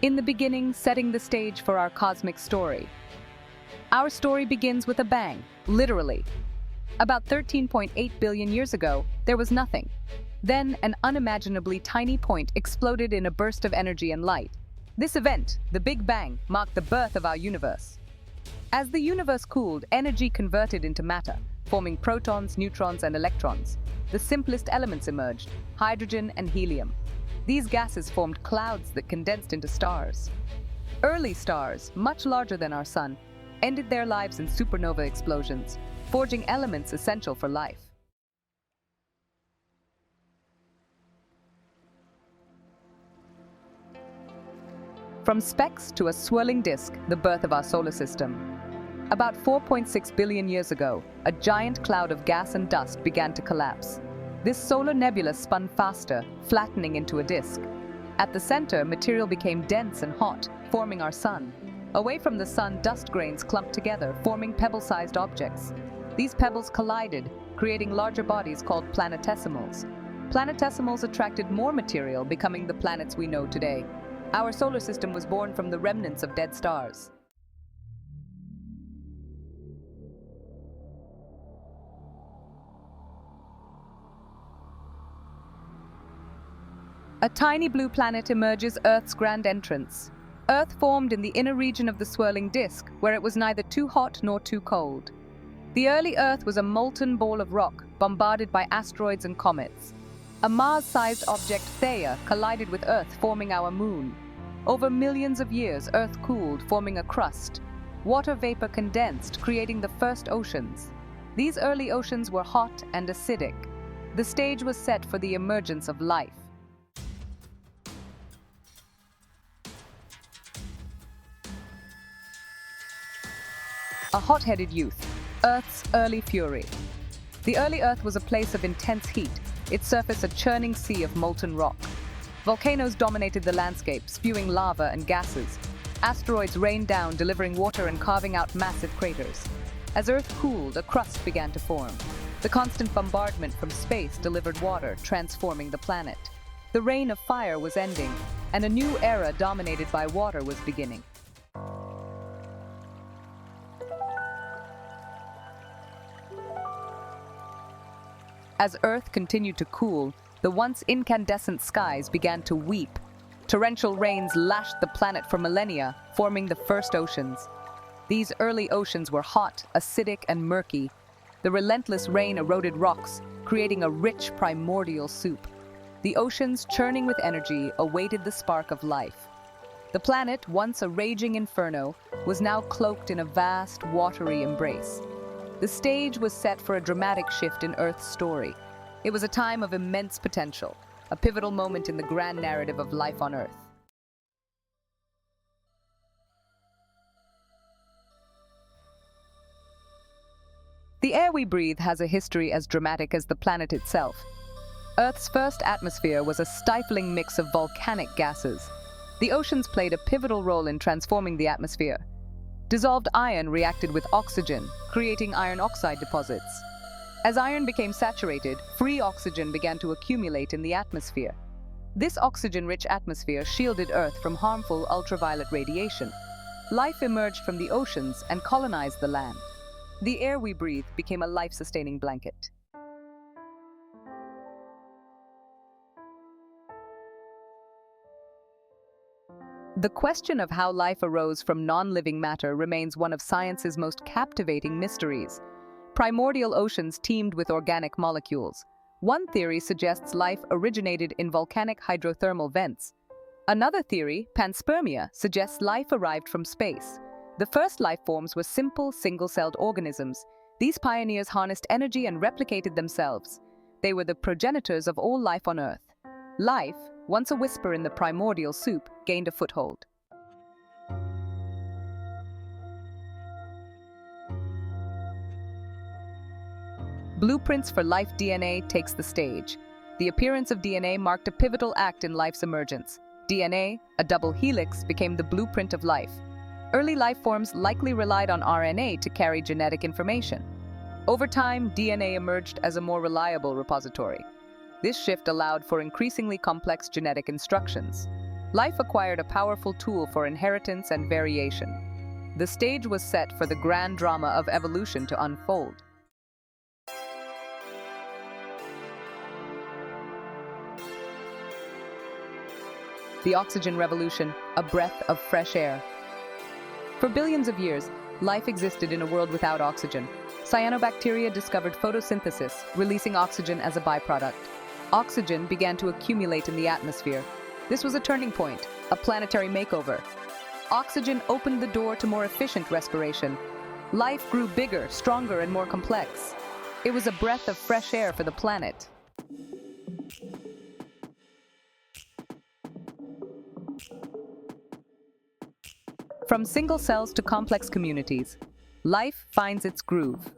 In the beginning, setting the stage for our cosmic story. Our story begins with a bang, literally. About 13.8 billion years ago, there was nothing. Then, an unimaginably tiny point exploded in a burst of energy and light. This event, the Big Bang, marked the birth of our universe. As the universe cooled, energy converted into matter, forming protons, neutrons, and electrons. The simplest elements emerged, hydrogen and helium. These gases formed clouds that condensed into stars. Early stars, much larger than our sun, ended their lives in supernova explosions, forging elements essential for life. From specks to a swirling disk, the birth of our solar system. About 4.6 billion years ago, a giant cloud of gas and dust began to collapse. This solar nebula spun faster, flattening into a disk. At the center, material became dense and hot, forming our sun. Away from the sun, dust grains clumped together, forming pebble-sized objects. These pebbles collided, creating larger bodies called planetesimals. Planetesimals attracted more material, becoming the planets we know today. Our solar system was born from the remnants of dead stars. A tiny blue planet emerges Earth's grand entrance. Earth formed in the inner region of the swirling disk, where it was neither too hot nor too cold. The early Earth was a molten ball of rock, bombarded by asteroids and comets. A Mars-sized object, Theia, collided with Earth, forming our moon. Over millions of years, Earth cooled, forming a crust. Water vapor condensed, creating the first oceans. These early oceans were hot and acidic. The stage was set for the emergence of life. A hot-headed youth, Earth's early fury. The early Earth was a place of intense heat, its surface a churning sea of molten rock. Volcanoes dominated the landscape, spewing lava and gases. Asteroids rained down, delivering water and carving out massive craters. As Earth cooled, a crust began to form. The constant bombardment from space delivered water, transforming the planet. The reign of fire was ending, and a new era dominated by water was beginning. As Earth continued to cool, the once incandescent skies began to weep. Torrential rains lashed the planet for millennia, forming the first oceans. These early oceans were hot, acidic, and murky. The relentless rain eroded rocks, creating a rich primordial soup. The oceans, churning with energy, awaited the spark of life. The planet, once a raging inferno, was now cloaked in a vast, watery embrace. The stage was set for a dramatic shift in Earth's story. It was a time of immense potential, a pivotal moment in the grand narrative of life on Earth. The air we breathe has a history as dramatic as the planet itself. Earth's first atmosphere was a stifling mix of volcanic gases. The oceans played a pivotal role in transforming the atmosphere. Dissolved iron reacted with oxygen, creating iron oxide deposits. As iron became saturated, free oxygen began to accumulate in the atmosphere. This oxygen-rich atmosphere shielded Earth from harmful ultraviolet radiation. Life emerged from the oceans and colonized the land. The air we breathe became a life-sustaining blanket. The question of how life arose from non-living matter remains one of science's most captivating mysteries. Primordial oceans teemed with organic molecules. One theory suggests life originated in volcanic hydrothermal vents. Another theory, panspermia, suggests life arrived from space. The first life forms were simple, single-celled organisms. These pioneers harnessed energy and replicated themselves. They were the progenitors of all life on Earth. Life, once a whisper in the primordial soup, gained a foothold. Blueprints for Life DNA takes the stage. The appearance of DNA marked a pivotal act in life's emergence. DNA, a double helix, became the blueprint of life. Early life forms likely relied on RNA to carry genetic information. Over time, DNA emerged as a more reliable repository. This shift allowed for increasingly complex genetic instructions. life acquired a powerful tool for inheritance and variation. The stage was set for the grand drama of evolution to unfold. The oxygen revolution, a breath of fresh air. For billions of years, life existed in a world without oxygen. Cyanobacteria discovered photosynthesis, releasing oxygen as a byproduct. Oxygen began to accumulate in the atmosphere. This was a turning point, a planetary makeover. Oxygen opened the door to more efficient respiration. Life grew bigger, stronger, and more complex. It was a breath of fresh air for the planet. From single cells to complex communities, life finds its groove.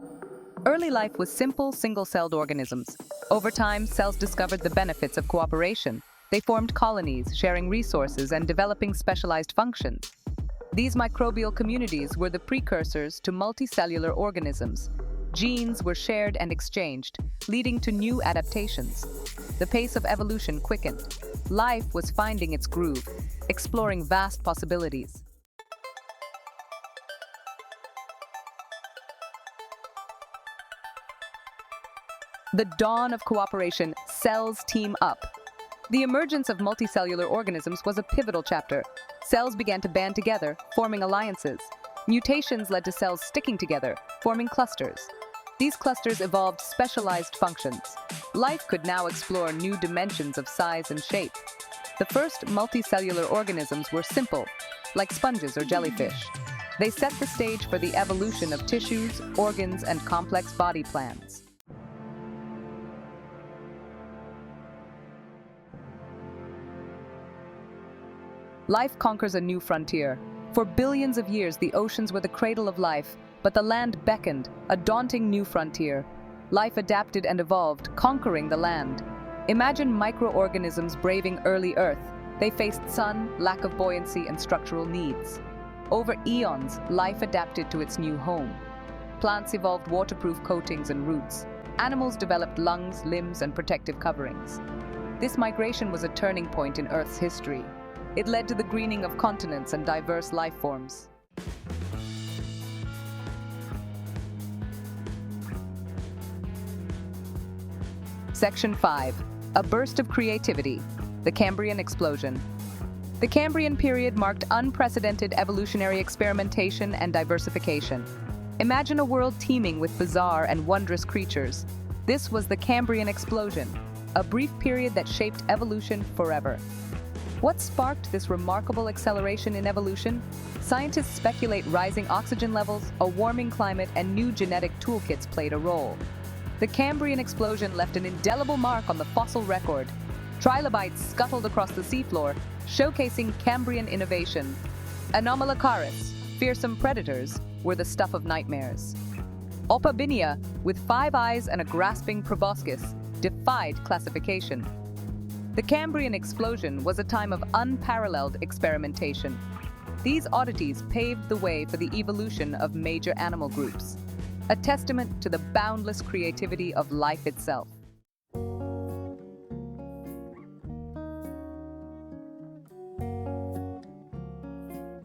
Early life was simple, single-celled organisms. Over time, cells discovered the benefits of cooperation. They formed colonies, sharing resources and developing specialized functions. These microbial communities were the precursors to multicellular organisms. Genes were shared and exchanged, leading to new adaptations. The pace of evolution quickened. Life was finding its groove, exploring vast possibilities. The dawn of cooperation, cells team up. The emergence of multicellular organisms was a pivotal chapter. Cells began to band together, forming alliances. Mutations led to cells sticking together, forming clusters. These clusters evolved specialized functions. Life could now explore new dimensions of size and shape. The first multicellular organisms were simple, like sponges or jellyfish. They set the stage for the evolution of tissues, organs, and complex body plans. Life conquers a new frontier. For billions of years, the oceans were the cradle of life, but the land beckoned, a daunting new frontier. Life adapted and evolved, conquering the land. Imagine microorganisms braving early Earth. They faced sun, lack of buoyancy, and structural needs. Over eons, life adapted to its new home. Plants evolved waterproof coatings and roots. Animals developed lungs, limbs, and protective coverings. This migration was a turning point in Earth's history. It led to the greening of continents and diverse life forms. Section 5. A burst of creativity. The Cambrian explosion. The Cambrian period marked unprecedented evolutionary experimentation and diversification. Imagine a world teeming with bizarre and wondrous creatures. This was the Cambrian explosion, a brief period that shaped evolution forever. What sparked this remarkable acceleration in evolution? Scientists speculate rising oxygen levels, a warming climate, and new genetic toolkits played a role. The Cambrian explosion left an indelible mark on the fossil record. Trilobites scuttled across the seafloor, showcasing Cambrian innovation. Anomalocaris, fearsome predators, were the stuff of nightmares. Opabinia, with 5 eyes and a grasping proboscis, defied classification. The Cambrian explosion was a time of unparalleled experimentation. These oddities paved the way for the evolution of major animal groups, a testament to the boundless creativity of life itself.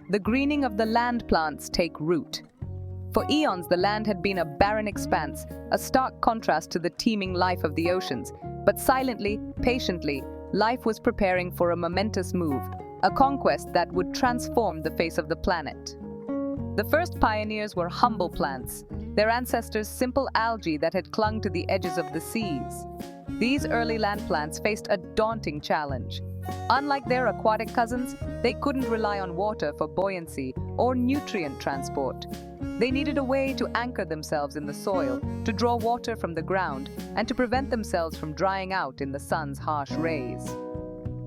The greening of the land plants take root. For eons, the land had been a barren expanse, a stark contrast to the teeming life of the oceans. But silently, patiently, life was preparing for a momentous move, a conquest that would transform the face of the planet. The first pioneers were humble plants, their ancestors simple algae that had clung to the edges of the seas. These early land plants faced a daunting challenge. Unlike their aquatic cousins, they couldn't rely on water for buoyancy or nutrient transport. They needed a way to anchor themselves in the soil, to draw water from the ground, and to prevent themselves from drying out in the sun's harsh rays.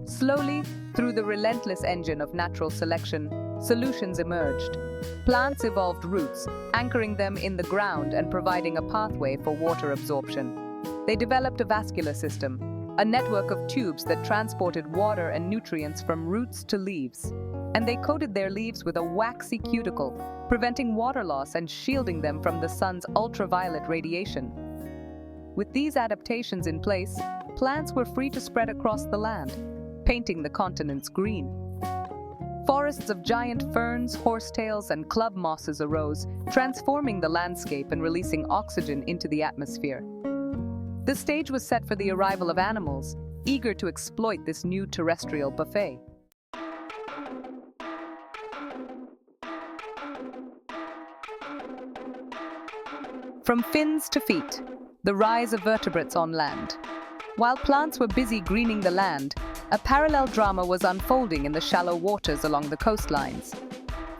Slowly, through the relentless engine of natural selection, solutions emerged. Plants evolved roots, anchoring them in the ground and providing a pathway for water absorption. They developed a vascular system, a network of tubes that transported water and nutrients from roots to leaves. And they coated their leaves with a waxy cuticle, preventing water loss and shielding them from the sun's ultraviolet radiation. With these adaptations in place, plants were free to spread across the land, painting the continents green. Forests of giant ferns, horsetails, and club mosses arose, transforming the landscape and releasing oxygen into the atmosphere. The stage was set for the arrival of animals, eager to exploit this new terrestrial buffet. From fins to feet, the rise of vertebrates on land. While plants were busy greening the land, a parallel drama was unfolding in the shallow waters along the coastlines.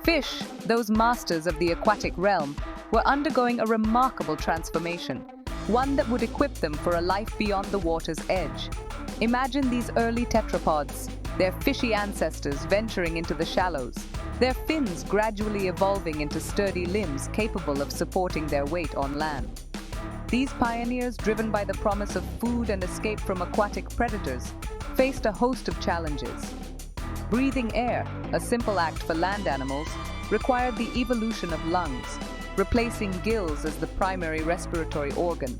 Fish, those masters of the aquatic realm, were undergoing a remarkable transformation, one that would equip them for a life beyond the water's edge. Imagine these early tetrapods, their fishy ancestors venturing into the shallows, their fins gradually evolving into sturdy limbs capable of supporting their weight on land. These pioneers, driven by the promise of food and escape from aquatic predators, faced a host of challenges. Breathing air, a simple act for land animals, required the evolution of lungs, replacing gills as the primary respiratory organ.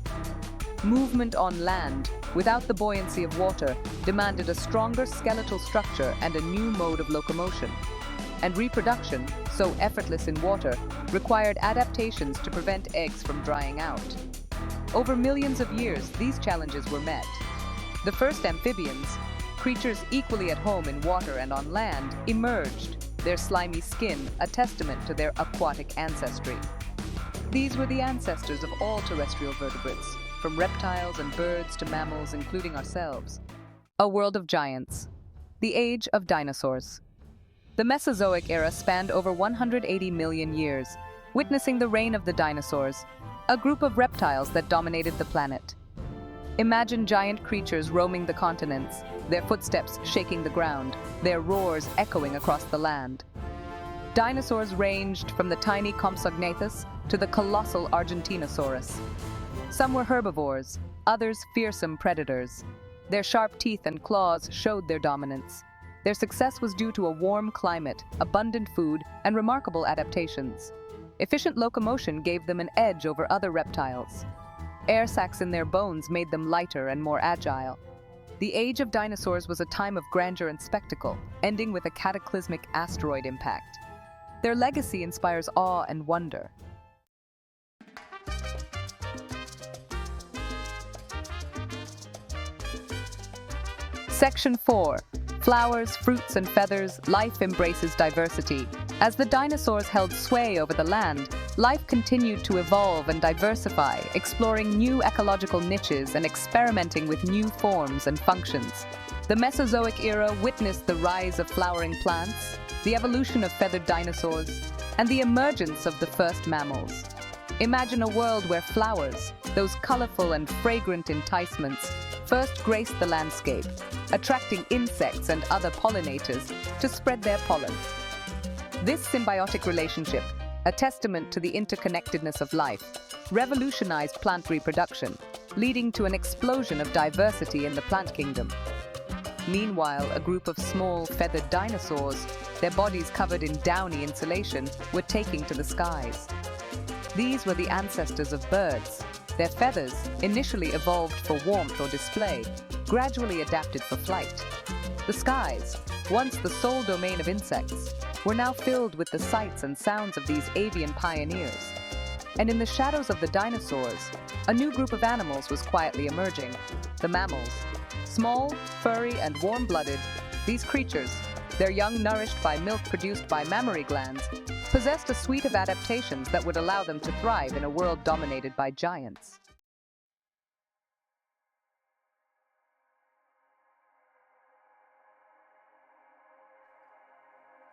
Movement on land, without the buoyancy of water, demanded a stronger skeletal structure and a new mode of locomotion. And reproduction, so effortless in water, required adaptations to prevent eggs from drying out. Over millions of years, these challenges were met. The first amphibians, creatures equally at home in water and on land, emerged, their slimy skin a testament to their aquatic ancestry. These were the ancestors of all terrestrial vertebrates, from reptiles and birds to mammals, including ourselves. A world of giants. The age of dinosaurs. The Mesozoic era spanned over 180 million years, witnessing the reign of the dinosaurs, a group of reptiles that dominated the planet. Imagine giant creatures roaming the continents, their footsteps shaking the ground, their roars echoing across the land. Dinosaurs ranged from the tiny Compsognathus to the colossal Argentinosaurus. Some were herbivores, others fearsome predators. Their sharp teeth and claws showed their dominance. Their success was due to a warm climate, abundant food, and remarkable adaptations. Efficient locomotion gave them an edge over other reptiles. Air sacs in their bones made them lighter and more agile. The age of dinosaurs was a time of grandeur and spectacle, ending with a cataclysmic asteroid impact. Their legacy inspires awe and wonder. Section 4. Flowers, fruits, and feathers, life embraces diversity. As the dinosaurs held sway over the land, life continued to evolve and diversify, exploring new ecological niches and experimenting with new forms and functions. The Mesozoic era witnessed the rise of flowering plants, the evolution of feathered dinosaurs, and the emergence of the first mammals. Imagine a world where flowers, those colorful and fragrant enticements, first graced the landscape, attracting insects and other pollinators to spread their pollen. This symbiotic relationship, a testament to the interconnectedness of life, revolutionized plant reproduction, leading to an explosion of diversity in the plant kingdom. Meanwhile, a group of small, feathered dinosaurs, their bodies covered in downy insulation, were taking to the skies. These were the ancestors of birds. Their feathers, initially evolved for warmth or display, gradually adapted for flight. The skies, once the sole domain of insects, were now filled with the sights and sounds of these avian pioneers. And in the shadows of the dinosaurs, a new group of animals was quietly emerging, the mammals. Small, furry, and warm-blooded, these creatures, their young nourished by milk produced by mammary glands, possessed a suite of adaptations that would allow them to thrive in a world dominated by giants.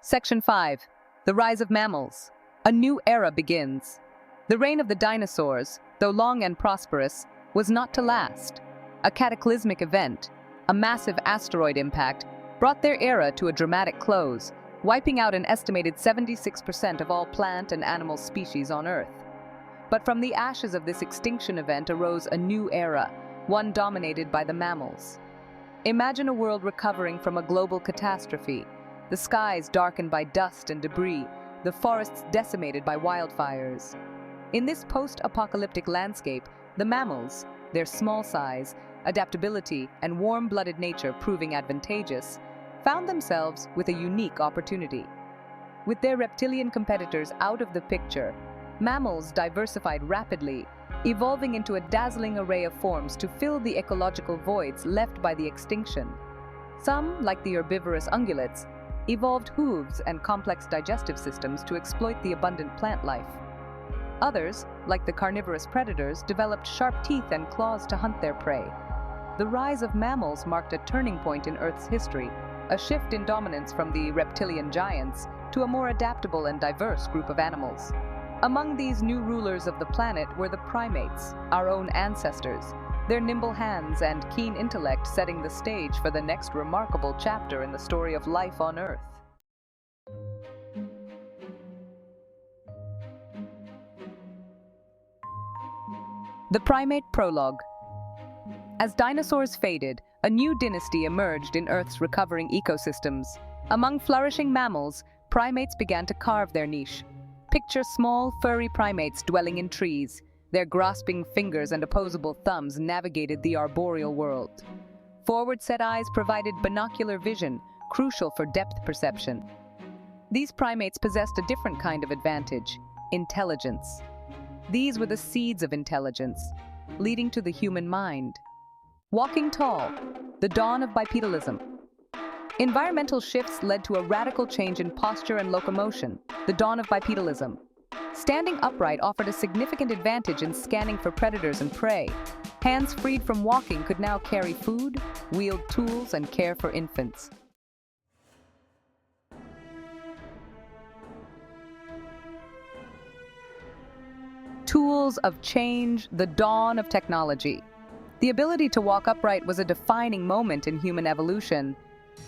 Section 5. The rise of mammals. A new era begins. The reign of the dinosaurs, though long and prosperous, was not to last. A cataclysmic event, a massive asteroid impact, brought their era to a dramatic close, wiping out an estimated 76% of all plant and animal species on Earth. But from the ashes of this extinction event arose a new era, one dominated by the mammals. Imagine a world recovering from a global catastrophe, the skies darkened by dust and debris, the forests decimated by wildfires. In this post-apocalyptic landscape, the mammals, their small size, adaptability, and warm-blooded nature proving advantageous, found themselves with a unique opportunity. With their reptilian competitors out of the picture, mammals diversified rapidly, evolving into a dazzling array of forms to fill the ecological voids left by the extinction. Some, like the herbivorous ungulates, evolved hooves and complex digestive systems to exploit the abundant plant life. Others, like the carnivorous predators, developed sharp teeth and claws to hunt their prey. The rise of mammals marked a turning point in Earth's history, a shift in dominance from the reptilian giants to a more adaptable and diverse group of animals. Among these new rulers of the planet were the primates, our own ancestors, their nimble hands and keen intellect setting the stage for the next remarkable chapter in the story of life on Earth. The Primate Prologue. As dinosaurs faded, a new dynasty emerged in Earth's recovering ecosystems. Among flourishing mammals, primates began to carve their niche. Picture small, furry primates dwelling in trees. Their grasping fingers and opposable thumbs navigated the arboreal world. Forward-set eyes provided binocular vision, crucial for depth perception. These primates possessed a different kind of advantage: intelligence. These were the seeds of intelligence, leading to the human mind. Walking tall, the dawn of bipedalism. Environmental shifts led to a radical change in posture and locomotion, the dawn of bipedalism. Standing upright offered a significant advantage in scanning for predators and prey. Hands freed from walking could now carry food, wield tools, and care for infants. Tools of change, the dawn of technology. The ability to walk upright was a defining moment in human evolution,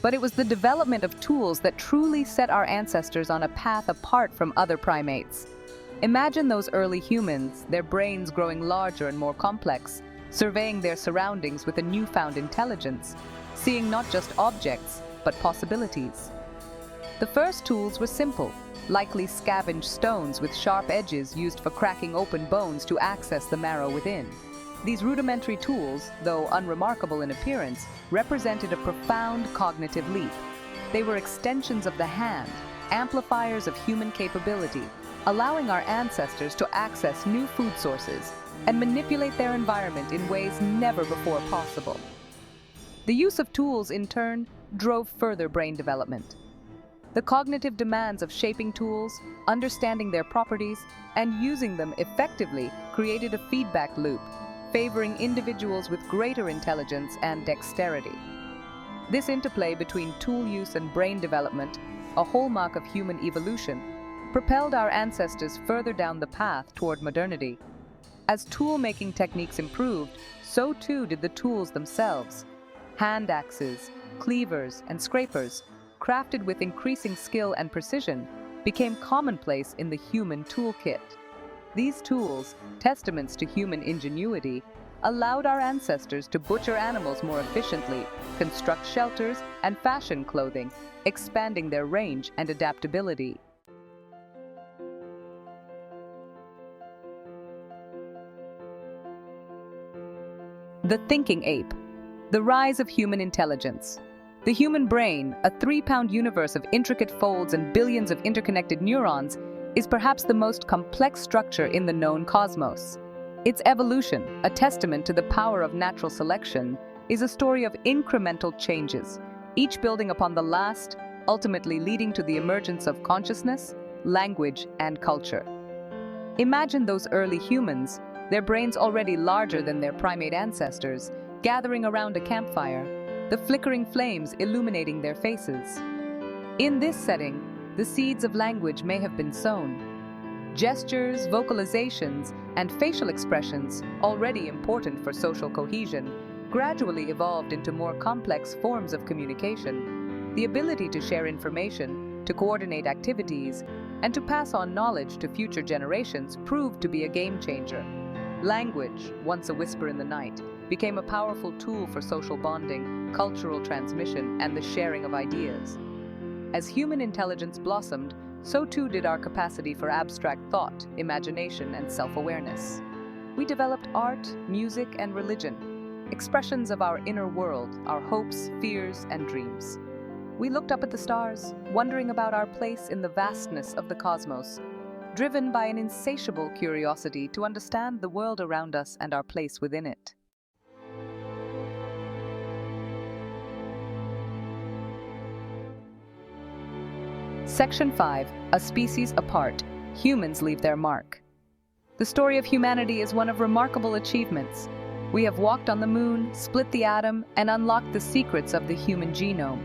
but it was the development of tools that truly set our ancestors on a path apart from other primates. Imagine those early humans, their brains growing larger and more complex, surveying their surroundings with a newfound intelligence, seeing not just objects, but possibilities. The first tools were simple, likely scavenged stones with sharp edges used for cracking open bones to access the marrow within. These rudimentary tools, though unremarkable in appearance, represented a profound cognitive leap. They were extensions of the hand, amplifiers of human capability, allowing our ancestors to access new food sources and manipulate their environment in ways never before possible. The use of tools, in turn, drove further brain development. The cognitive demands of shaping tools, understanding their properties, and using them effectively created a feedback loop, favoring individuals with greater intelligence and dexterity. This interplay between tool use and brain development, a hallmark of human evolution, propelled our ancestors further down the path toward modernity. As tool-making techniques improved, so too did the tools themselves. Hand axes, cleavers, and scrapers, crafted with increasing skill and precision, became commonplace in the human toolkit. These tools, testaments to human ingenuity, allowed our ancestors to butcher animals more efficiently, construct shelters, and fashion clothing, expanding their range and adaptability. The thinking ape. The rise of human intelligence. The human brain, a 3-pound universe of intricate folds and billions of interconnected neurons, is perhaps the most complex structure in the known cosmos. Its evolution, a testament to the power of natural selection, is a story of incremental changes, each building upon the last, ultimately leading to the emergence of consciousness, language, and culture. Imagine those early humans, their brains already larger than their primate ancestors, gathering around a campfire, the flickering flames illuminating their faces. In this setting, the seeds of language may have been sown. Gestures, vocalizations, and facial expressions, already important for social cohesion, gradually evolved into more complex forms of communication. The ability to share information, to coordinate activities, and to pass on knowledge to future generations proved to be a game changer. Language, once a whisper in the night, became a powerful tool for social bonding, cultural transmission, and the sharing of ideas. As human intelligence blossomed, so too did our capacity for abstract thought, imagination, and self-awareness. We developed art, music, and religion, expressions of our inner world, our hopes, fears, and dreams. we looked up at the stars, wondering about our place in the vastness of the cosmos, driven by an insatiable curiosity to understand the world around us and our place within it. Section 5. A species apart. Humans leave their mark. The story of humanity is one of remarkable achievements. We have walked on the moon, split the atom, and unlocked the secrets of the human genome.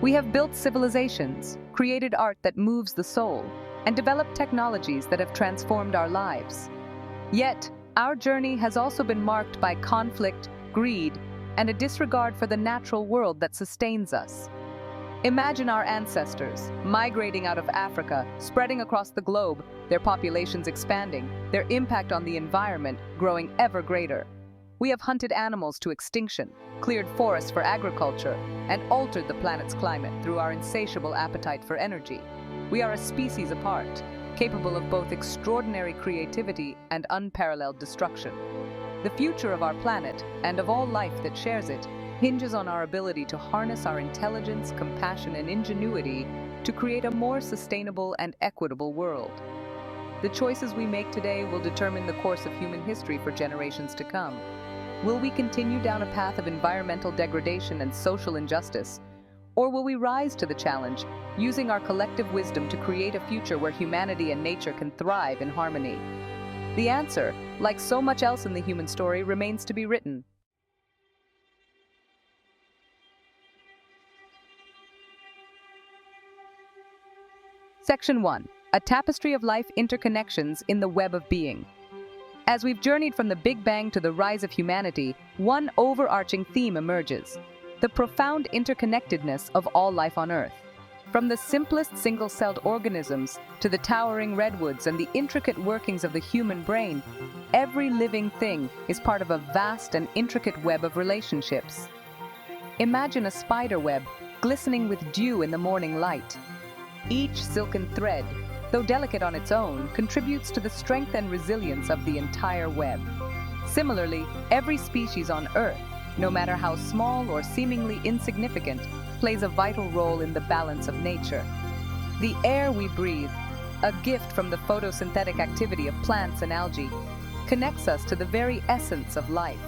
We have built civilizations, created art that moves the soul, and developed technologies that have transformed our lives. Yet, our journey has also been marked by conflict, greed, and a disregard for the natural world that sustains us. Imagine our ancestors, migrating out of Africa, spreading across the globe, their populations expanding, their impact on the environment growing ever greater. We have hunted animals to extinction, cleared forests for agriculture, and altered the planet's climate through our insatiable appetite for energy. We are a species apart, capable of both extraordinary creativity and unparalleled destruction. The future of our planet, and of all life that shares it, hinges on our ability to harness our intelligence, compassion, and ingenuity to create a more sustainable and equitable world. The choices we make today will determine the course of human history for generations to come. Will we continue down a path of environmental degradation and social injustice? Or will we rise to the challenge, using our collective wisdom to create a future where humanity and nature can thrive in harmony? The answer, like so much else in the human story, remains to be written. Section 1. A tapestry of life interconnections in the web of being. As we've journeyed from the Big Bang to the rise of humanity, one overarching theme emerges: the profound interconnectedness of all life on Earth. From the simplest single-celled organisms to the towering redwoods and the intricate workings of the human brain, every living thing is part of a vast and intricate web of relationships. Imagine a spider web glistening with dew in the morning light. Each silken thread, though delicate on its own, contributes to the strength and resilience of the entire web. Similarly, every species on Earth, no matter how small or seemingly insignificant, plays a vital role in the balance of nature. The air we breathe, a gift from the photosynthetic activity of plants and algae, connects us to the very essence of life.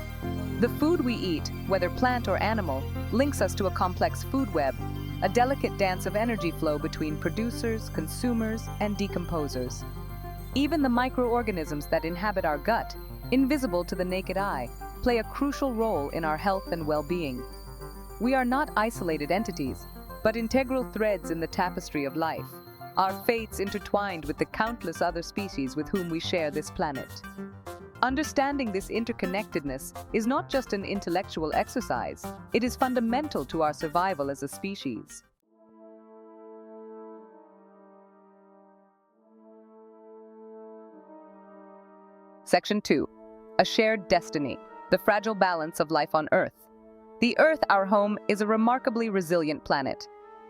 The food we eat, whether plant or animal, links us to a complex food web, a delicate dance of energy flow between producers, consumers, and decomposers. Even the microorganisms that inhabit our gut, invisible to the naked eye, play a crucial role in our health and well-being. We are not isolated entities, but integral threads in the tapestry of life, our fates intertwined with the countless other species with whom we share this planet. Understanding this interconnectedness is not just an intellectual exercise, it is fundamental to our survival as a species. Section 2. A shared destiny, the fragile balance of life on Earth. The Earth, our home, is a remarkably resilient planet.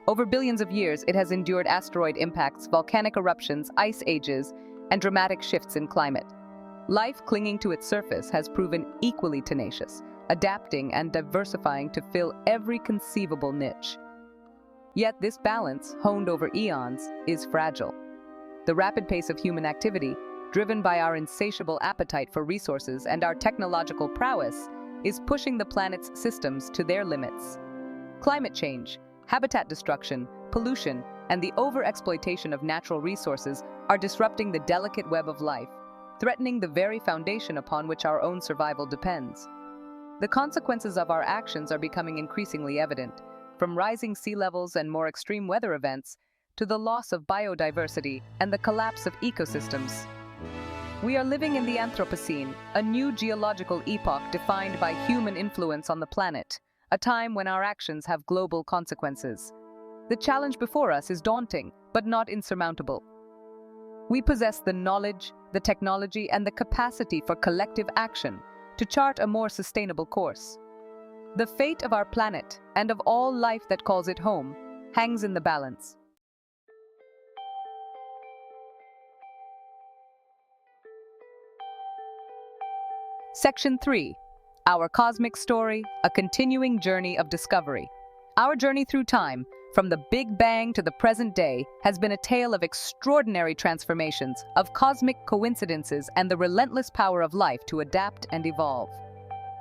Over billions of years, it has endured asteroid impacts, volcanic eruptions, ice ages, and dramatic shifts in climate. Life clinging to its surface has proven equally tenacious, adapting and diversifying to fill every conceivable niche. Yet this balance, honed over eons, is fragile. The rapid pace of human activity, driven by our insatiable appetite for resources and our technological prowess, is pushing the planet's systems to their limits. Climate change, habitat destruction, pollution, and the overexploitation of natural resources are disrupting the delicate web of life, threatening the very foundation upon which our own survival depends. The consequences of our actions are becoming increasingly evident, from rising sea levels and more extreme weather events to the loss of biodiversity and the collapse of ecosystems. We are living in the Anthropocene, a new geological epoch defined by human influence on the planet, a time when our actions have global consequences. The challenge before us is daunting, but not insurmountable. We possess the knowledge, the technology, and the capacity for collective action to chart a more sustainable course. The fate of our planet, and of all life that calls it home, hangs in the balance. Section 3. Our cosmic story, a continuing journey of discovery. Our journey through time, from the Big Bang to the present day, has been a tale of extraordinary transformations, of cosmic coincidences, and the relentless power of life to adapt and evolve.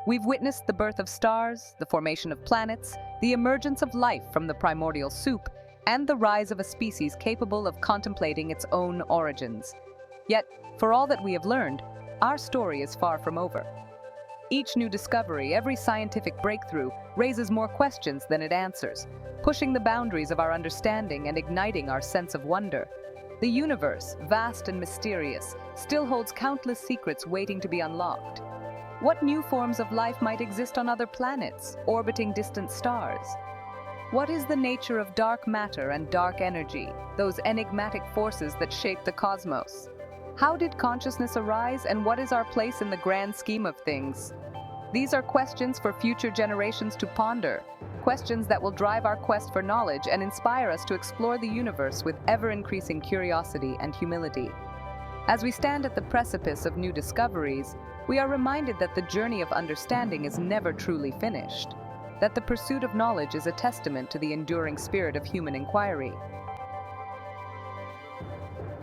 We've witnessed the birth of stars, the formation of planets, the emergence of life from the primordial soup, and the rise of a species capable of contemplating its own origins. Yet, for all that we have learned, our story is far from over. Each new discovery, every scientific breakthrough, raises more questions than it answers, pushing the boundaries of our understanding and igniting our sense of wonder. The universe, vast and mysterious, still holds countless secrets waiting to be unlocked. What new forms of life might exist on other planets, orbiting distant stars? What is the nature of dark matter and dark energy, those enigmatic forces that shape the cosmos? How did consciousness arise, and what is our place in the grand scheme of things? These are questions for future generations to ponder, questions that will drive our quest for knowledge and inspire us to explore the universe with ever-increasing curiosity and humility. As we stand at the precipice of new discoveries, we are reminded that the journey of understanding is never truly finished, that the pursuit of knowledge is a testament to the enduring spirit of human inquiry,